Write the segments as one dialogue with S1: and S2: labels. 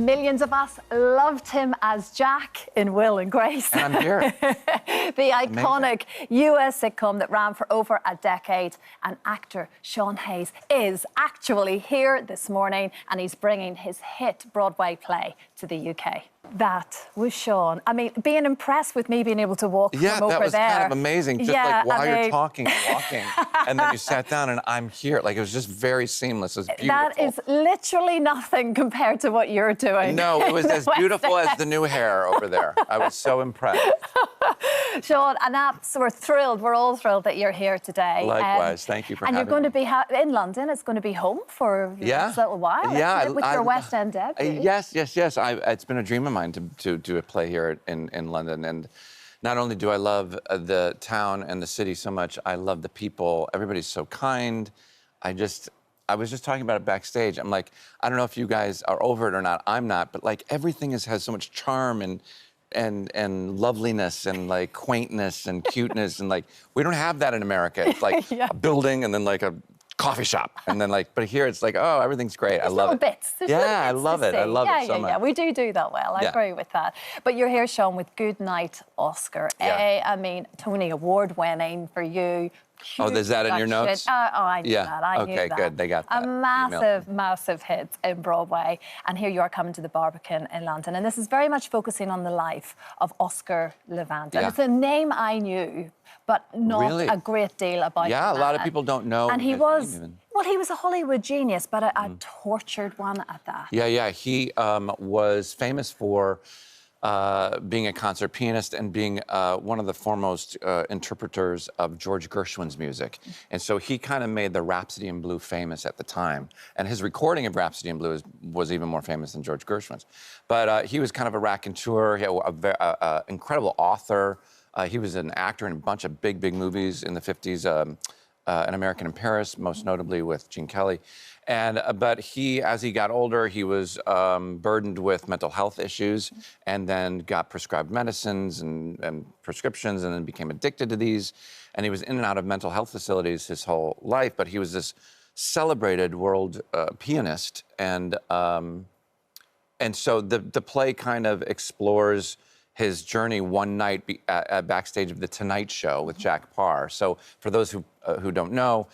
S1: millions of us loved him as Jack in Will and Grace.
S2: And I'm here.
S1: The iconic US sitcom that ran for over a decade. And actor Sean Hayes is actually here this morning, and he's bringing his hit Broadway play to the UK. That was Sean. I mean, being impressed with me being able to walk from over there.
S2: Yeah, that was kind of amazing. Just like while you're talking and walking. And then you sat down and I'm here. Like, it was just very seamless. It was beautiful.
S1: That is literally nothing compared to what you're doing.
S2: No, it was as beautiful as the new hair over there. I was so impressed.
S1: Sean, and we're thrilled. We're all thrilled that you're here today.
S2: Likewise. Thank you for having me.
S1: And you're going to be in London. It's going to be home for the next little while.
S2: Yeah.
S1: With your West End debut.
S2: Yes. It's been a dream of mine to do a play here in London. And not only do I love the town and the city so much, I love the people. Everybody's so kind. I was just talking about it backstage. I'm like, I don't know if you guys are over it or not. I'm not, but like everything has so much charm and loveliness and like quaintness and cuteness and like we don't have that in America. It's like a building and then like a coffee shop and then like, but here it's like, oh, everything's great. I love it.
S1: Bits.
S2: I love it. I love it so much.
S1: Yeah, we do that well. I agree with that. But you're here, Sean, with Goodnight Oscar. I mean, Tony Award winning for you.
S2: Oh, is that in your notes?
S1: I knew that. I knew that.
S2: Okay, good. They got that.
S1: A massive hit in Broadway. And here you are coming to the Barbican in London. And this is very much focusing on the life of Oscar Levant.
S2: Yeah.
S1: It's a name I knew, but not a great deal about
S2: a lot of people don't know.
S1: And he was, well, he was a Hollywood genius, but a tortured one at that.
S2: Yeah. He was famous for being a concert pianist and being one of the foremost interpreters of George Gershwin's music. And so he kind of made the Rhapsody in Blue famous at the time. And his recording of Rhapsody in Blue was even more famous than George Gershwin's. But he was kind of a raconteur, an incredible author. He was an actor in a bunch of big movies in the 50s, An American in Paris, most notably with Gene Kelly. But as he got older, he was burdened with mental health issues and then got prescribed medicines and prescriptions and then became addicted to these. And he was in and out of mental health facilities his whole life, but he was this celebrated world pianist. And so the play kind of explores his journey one night backstage of The Tonight Show with Jack Parr. So for those who don't know,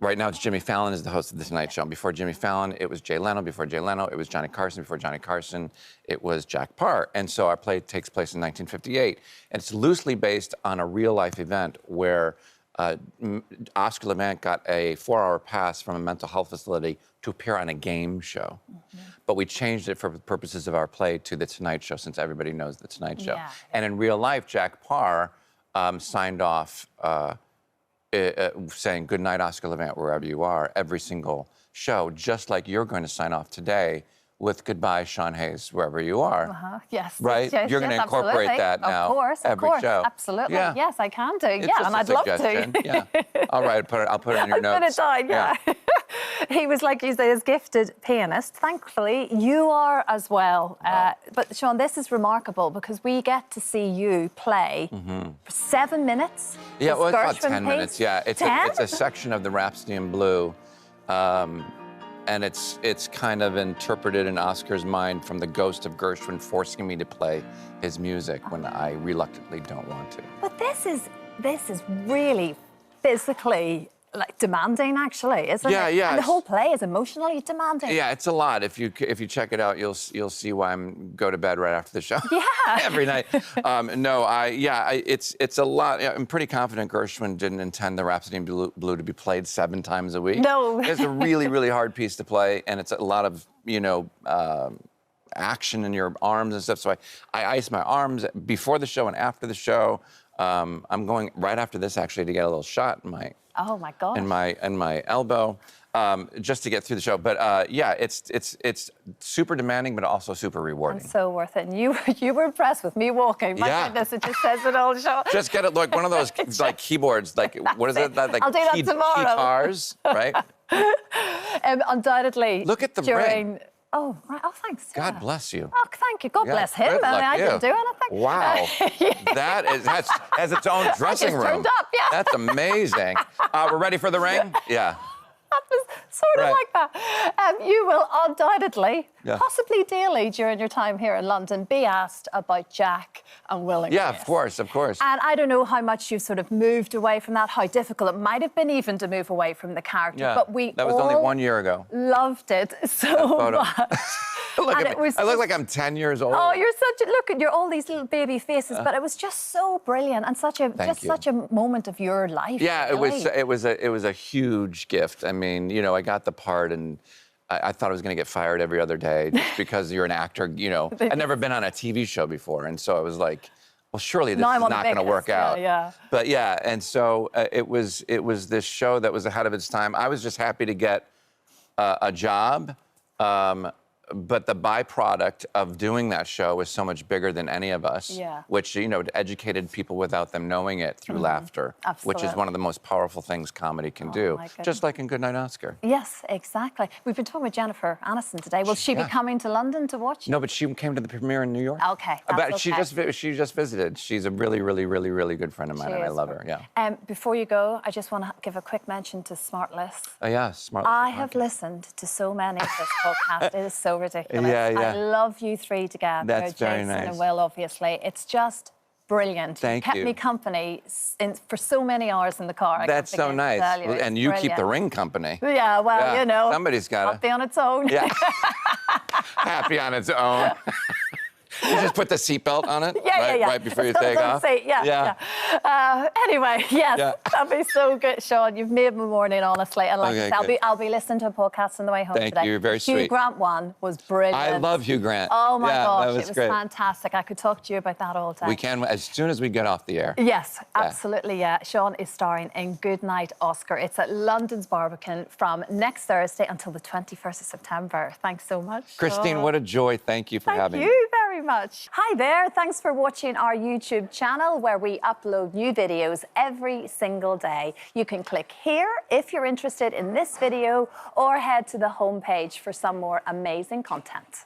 S2: right now it's Jimmy Fallon is the host of The Tonight Show. Before Jimmy Fallon, it was Jay Leno. Before Jay Leno, it was Johnny Carson. Before Johnny Carson, it was Jack Parr. And so our play takes place in 1958. And it's loosely based on a real-life event where Oscar Levant got a 4-hour pass from a mental health facility to appear on a game show. But we changed it for purposes of our play to The Tonight Show, since everybody knows The Tonight Show. Yeah. And in real life, Jack Parr signed off saying, "Goodnight, Oscar Levant, wherever you are," every single show, just like you're going to sign off today with "Goodbye, Sean Hayes, wherever you are."
S1: Yes.
S2: Right?
S1: Yes,
S2: you're going to incorporate that now.
S1: Of course,
S2: every show.
S1: Absolutely.
S2: Yeah.
S1: Yes, I can do.
S2: It's
S1: and I'd love to.
S2: Yeah. All right, I'll put it in your notes.
S1: Put it down, yeah. He was, like you say, his gifted pianist. Thankfully, you are as well. But Sean, this is remarkable because we get to see you play for 7 minutes.
S2: Yeah, well, it's about 10 minutes. Yeah, it's a section of the Rhapsody in Blue. And it's kind of interpreted in Oscar's mind from the ghost of Gershwin forcing me to play his music when I reluctantly don't want to. But
S1: this is really physically demanding, actually, isn't it?
S2: Yeah.
S1: And the whole play is emotionally demanding.
S2: Yeah, it's a lot. If you check it out, you'll see why go to bed right after the show.
S1: Yeah.
S2: Every night. It's a lot. I'm pretty confident Gershwin didn't intend the Rhapsody in Blue to be played 7 times a week.
S1: No.
S2: It's a really hard piece to play, and it's a lot of action in your arms and stuff. So I ice my arms before the show and after the show. I'm going right after this actually to get a little shot in my.
S1: Oh my God!
S2: In my elbow, just to get through the show. But it's super demanding, but also super rewarding.
S1: And so worth it. And you were impressed with me walking. My goodness, it just says it all. Show.
S2: Just get it like one of those like keyboards, like what is it? Like
S1: I'll do that tomorrow.
S2: Guitars, right?
S1: Undoubtedly.
S2: Look at the ring.
S1: Oh, right. Oh, thanks.
S2: God bless you.
S1: Oh, thank you. God bless him. I didn't do anything.
S2: Wow. That has its own dressing room.
S1: Turned up, yeah.
S2: That's amazing. We're ready for the ring? Yeah.
S1: That was sort sort of like that. You will undoubtedly, possibly daily during your time here in London, be asked about Jack and Will and
S2: Yeah,
S1: Grace.
S2: of course, of course.
S1: And I don't know how much you've sort of moved away from that, how difficult it might have been even to move away from the character.
S2: Yeah,
S1: but we
S2: that was only 1 year ago.
S1: Loved it so much.
S2: Look
S1: And
S2: at me. I look like I'm 10 years old.
S1: Oh, you're such a look. You're all these little baby faces, but it was just so brilliant and such a moment of your life.
S2: Yeah,
S1: really.
S2: it was a huge gift. I mean, you know, I got the part and I thought I was going to get fired every other day just because you're an actor. You know, I'd never been on a TV show before, and so I was like, well, surely this is not going to work out.
S1: Yeah.
S2: But yeah, and so it was this show that was ahead of its time. I was just happy to get a job. But the byproduct of doing that show was so much bigger than any of us, which, you know, educated people without them knowing it through laughter, which is one of the most powerful things comedy can do, just like in Goodnight Oscar.
S1: Yes, exactly. We've been talking with Jennifer Aniston today. Will she be coming to London to watch?
S2: No, but she came to the premiere in New York.
S1: Okay,
S2: but she just visited. She's a really, really, really, really good friend of mine, and I love her. Yeah.
S1: Before you go, I just want to give a quick mention to SmartLess.
S2: Oh yeah, SmartLess.
S1: I have listened to so many of this podcast. It is so ridiculous.
S2: Yeah.
S1: I love you three together.
S2: That's very
S1: Jason
S2: nice.
S1: and Will, obviously. It's just brilliant.
S2: Thank
S1: you.
S2: you.
S1: Kept me company for so many hours in the car.
S2: That's so nice. And you keep the ring company.
S1: Yeah, well, you know.
S2: Somebody's got to.
S1: Happy on its own.
S2: Yeah. Happy on its own. You just put the seatbelt on it right before you take off?
S1: Anyway, yes, that'd be so good, Sean. You've made my morning, honestly. And like I said, I'll be listening to a podcast on the way home today.
S2: Thank you, very sweet.
S1: Hugh Grant one was brilliant.
S2: I love Hugh Grant.
S1: Oh my gosh,
S2: that was
S1: it was
S2: great.
S1: fantastic. I could talk to you about that all day.
S2: We can, as soon as we get off the air.
S1: Yes, absolutely, yeah. Sean is starring in Goodnight Oscar. It's at London's Barbican from next Thursday until the 21st of September. Thanks so much,
S2: Christine,
S1: Sean.
S2: what a joy. Thank you for having me.
S1: Thank you very much. Hi there. Thanks for watching our YouTube channel where we upload new videos every single day. You can click here if you're interested in this video or head to the homepage for some more amazing content.